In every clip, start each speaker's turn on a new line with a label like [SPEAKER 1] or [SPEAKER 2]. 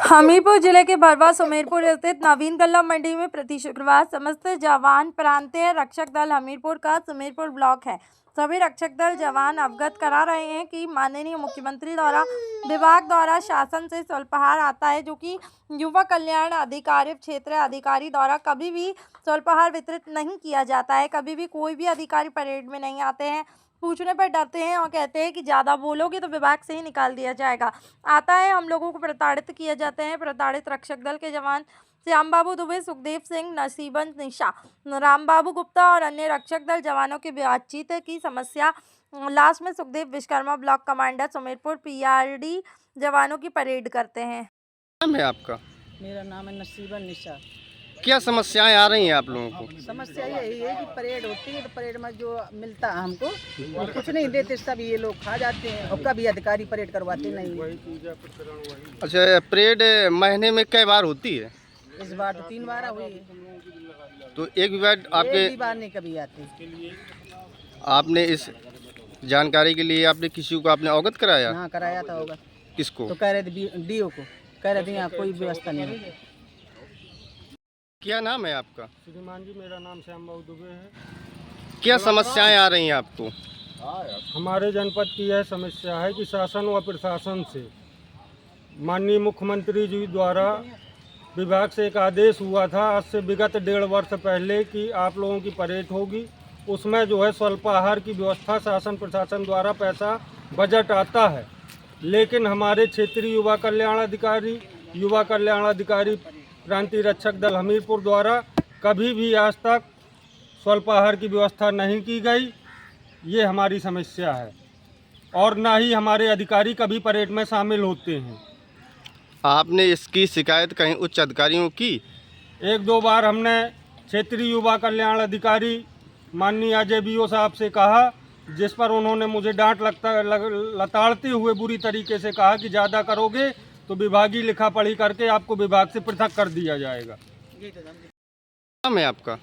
[SPEAKER 1] हमीरपुर जिले के भरवा सुमेरपुर स्थित नवीन गल्ला मंडी में प्रति शुक्रवार समस्त जवान प्रांतीय रक्षक दल हमीरपुर का सुमेरपुर ब्लॉक है सभी रक्षक दल जवान अवगत करा रहे हैं कि माननीय मुख्यमंत्री द्वारा विभाग द्वारा शासन से स्वल्पहार आता है, जो कि युवा कल्याण अधिकारी क्षेत्र अधिकारी द्वारा कभी भी स्वल्पहार वितरित नहीं किया जाता है। कभी भी कोई भी अधिकारी परेड में नहीं आते हैं, पूछने पर डरते हैं और कहते हैं कि ज़्यादा बोलोगे तो विभाग से ही निकाल दिया जाएगा। आता है, हम लोगों को प्रताड़ित किए जाते हैं। प्रताड़ित रक्षक दल के जवान श्याम बाबू दुबे, सुखदेव सिंह, नसीबन निशा, राम बाबू गुप्ता और अन्य रक्षक दल जवानों की बातचीत की समस्या लास्ट में Sukhdev Vishwakarma block commander Sumerpur PRD जवानों की परेड करते हैं।
[SPEAKER 2] नाम है आपका?
[SPEAKER 3] मेरा नाम है नसीबन निशा।
[SPEAKER 2] क्या समस्याएं आ रही हैं आप लोगों को?
[SPEAKER 3] समस्या यही है कि परेड होती है तो परेड में जो मिलता है हमको वो कुछ नहीं देते, सब ये लोग खा जाते हैं और कभी अधिकारी परेड करवाते नहीं।
[SPEAKER 2] अच्छा, परेड महीने में कई बार होती है?
[SPEAKER 3] इस बार तो 3 बार हुई है।
[SPEAKER 2] तो एक भी बार आपके
[SPEAKER 3] एक भी बार नहीं कभी आते।
[SPEAKER 2] आपने इस जानकारी के लिए आपने किसी को आपने अवगत कराया?
[SPEAKER 3] हाँ, कराया था होगा।
[SPEAKER 2] किसको?
[SPEAKER 3] तो कह रहे थे डीओ को, कह रहे थे यहाँ कोई व्यवस्था नहीं है।
[SPEAKER 2] क्या नाम है आपका?
[SPEAKER 4] श्रीमान जी, मेरा नाम श्याम बाबू दुबे है।
[SPEAKER 2] क्या समस्याएं आ रही हैं आपको?
[SPEAKER 4] हमारे जनपद की यह समस्या है कि शासन व प्रशासन से माननीय मुख्यमंत्री जी द्वारा विभाग से एक आदेश हुआ था आज से विगत 1.5 वर्ष पहले कि आप लोगों की परेड होगी। उसमें जो है स्वल्पाहार की व्यवस्था शासन प्रशासन द्वारा पैसा बजट आता है, लेकिन हमारे क्षेत्रीय युवा कल्याण अधिकारी प्रांतीय रक्षक दल हमीरपुर द्वारा कभी भी आज तक स्वल्पाहार की व्यवस्था नहीं की गई। ये हमारी समस्या है और ना ही हमारे अधिकारी कभी परेड में शामिल होते हैं।
[SPEAKER 2] आपने इसकी शिकायत कहीं उच्च अधिकारियों की?
[SPEAKER 4] 1-2 बार हमने क्षेत्रीय युवा कल्याण अधिकारी माननीय अजय बीओ साहब से कहा, जिस पर उन्होंने मुझे डांट लताड़ते हुए बुरी तरीके से कहा कि ज़्यादा करोगे तो विभागीय लिखा पढ़ी करके आपको विभाग से पृथक कर दिया जाएगा।
[SPEAKER 2] नाम है आपका?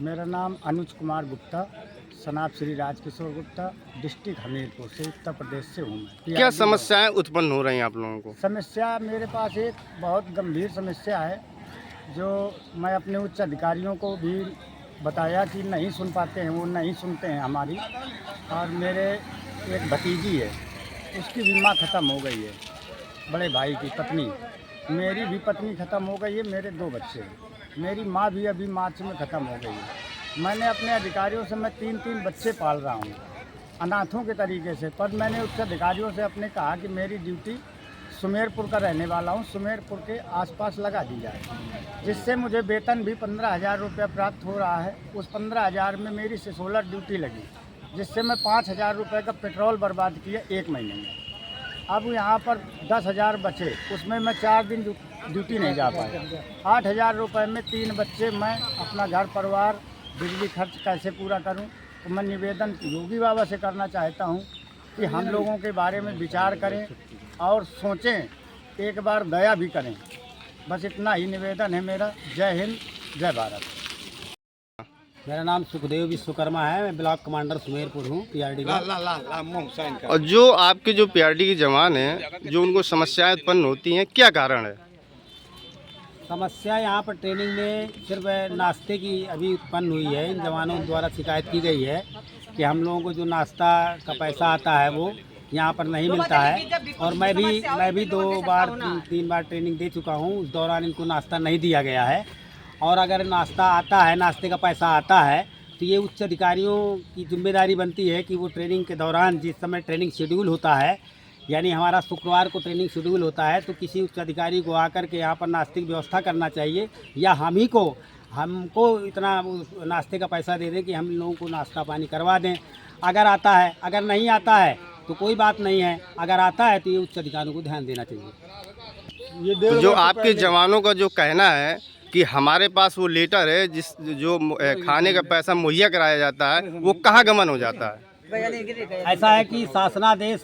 [SPEAKER 5] मेरा नाम अनुज कुमार गुप्ता, सनाब श्री राजकिशोर गुप्ता, डिस्ट्रिक्ट हमीरपुर से, उत्तर प्रदेश से हूँ मैं।
[SPEAKER 2] क्या समस्याएं उत्पन्न हो रही हैं आप लोगों को?
[SPEAKER 5] समस्या मेरे पास एक बहुत गंभीर समस्या है, जो मैं अपने उच्च अधिकारियों को भी बताया कि नहीं सुन पाते हैं, वो नहीं सुनते हैं हमारी। और मेरे एक भतीजी है, उसकी बीमा ख़त्म हो गई है, बड़े भाई की पत्नी, मेरी भी पत्नी ख़त्म हो गई है, मेरे 2 बच्चे हैं, मेरी माँ भी अभी मार्च में ख़त्म हो गई है। मैंने अपने अधिकारियों से मैं 3 बच्चे पाल रहा हूँ अनाथों के तरीके से, पर मैंने उच्च अधिकारियों से अपने कहा कि मेरी ड्यूटी सुमेरपुर का रहने वाला हूँ, सुमेरपुर के आसपास लगा दी जाए, जिससे मुझे वेतन भी 15,000 रुपये प्राप्त हो रहा है। उस 15,000 में मेरी 16 ड्यूटी लगी, जिससे मैं 5,000 रुपये का पेट्रोल बर्बाद किया 1 महीने में। अब यहाँ पर 10,000 बचे, उसमें मैं 4 दिन ड्यूटी नहीं जा पाया। 8,000 रुपये में 3 बच्चे, मैं अपना घर परिवार बिजली खर्च कैसे पूरा करूं? तो मैं निवेदन योगी बाबा से करना चाहता हूं कि हम लोगों के बारे में विचार करें और सोचें, एक बार दया भी करें। बस इतना ही निवेदन है मेरा। जय हिंद, जय भारत।
[SPEAKER 6] मेरा नाम सुखदेव विश्वकर्मा है, मैं ब्लॉक कमांडर सुमेरपुर हूँ, पीआरडी में।
[SPEAKER 2] और जो आपके जो पीआरडी के जवान हैं, जो उनको समस्याएं उत्पन्न होती हैं, क्या कारण है?
[SPEAKER 6] समस्या यहाँ पर ट्रेनिंग में सिर्फ नाश्ते की अभी उत्पन्न हुई है। इन जवानों द्वारा शिकायत की गई है कि हम लोगों को जो नाश्ता का पैसा आता है वो यहाँ पर नहीं मिलता है। और मैं भी 2 बार 3 बार ट्रेनिंग दे चुका हूँ, उस दौरान इनको नाश्ता नहीं दिया गया है। और अगर नाश्ता आता है, नाश्ते का पैसा आता है, तो ये उच्च अधिकारियों की जिम्मेदारी बनती है कि वो ट्रेनिंग के दौरान, जिस समय ट्रेनिंग शेड्यूल होता है, यानी हमारा शुक्रवार को ट्रेनिंग शेड्यूल होता है, तो किसी उच्च अधिकारी को आकर के यहाँ पर नाश्ते की व्यवस्था करना चाहिए, या हमको इतना नाश्ते का पैसा दे दें कि हम लोगों को नाश्ता पानी करवा दें। अगर आता है, अगर नहीं आता है तो कोई बात नहीं है, अगर आता है तो ये उच्च अधिकारियों को ध्यान देना चाहिए।
[SPEAKER 2] तो जो आपके जवानों का जो कहना है कि हमारे पास वो लेटर है जो खाने का पैसा मुहैया कराया जाता है, वो कहाँ गमन हो जाता है?
[SPEAKER 6] ऐसा है कि शासनादेश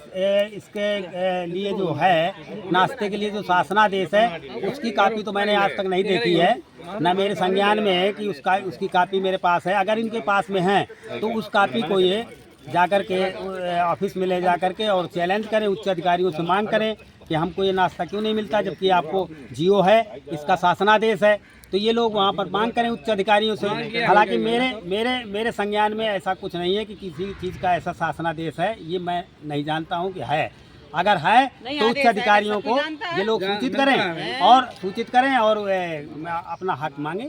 [SPEAKER 6] इसके लिए जो है, नाश्ते के लिए जो शासनादेश है, उसकी कापी तो मैंने आज तक नहीं देखी है, न मेरे संज्ञान में है कि उसकी कापी मेरे पास है। अगर इनके पास में है तो उस कापी को ये जाकर के ऑफिस में ले जाकर के और चैलेंज करें, उच्च अधिकारियों से मांग करें कि हमको ये नाश्ता क्यों नहीं मिलता, जबकि आपको जियो है, इसका शासनादेश है। तो ये लोग वहाँ पर मांग करें उच्च अधिकारियों से। हालांकि मेरे संज्ञान में ऐसा कुछ नहीं है कि किसी चीज़ का ऐसा शासनादेश है, ये मैं नहीं जानता हूँ कि है। अगर है तो उच्च अधिकारियों को ये लोग सूचित करें और अपना हक मांगे।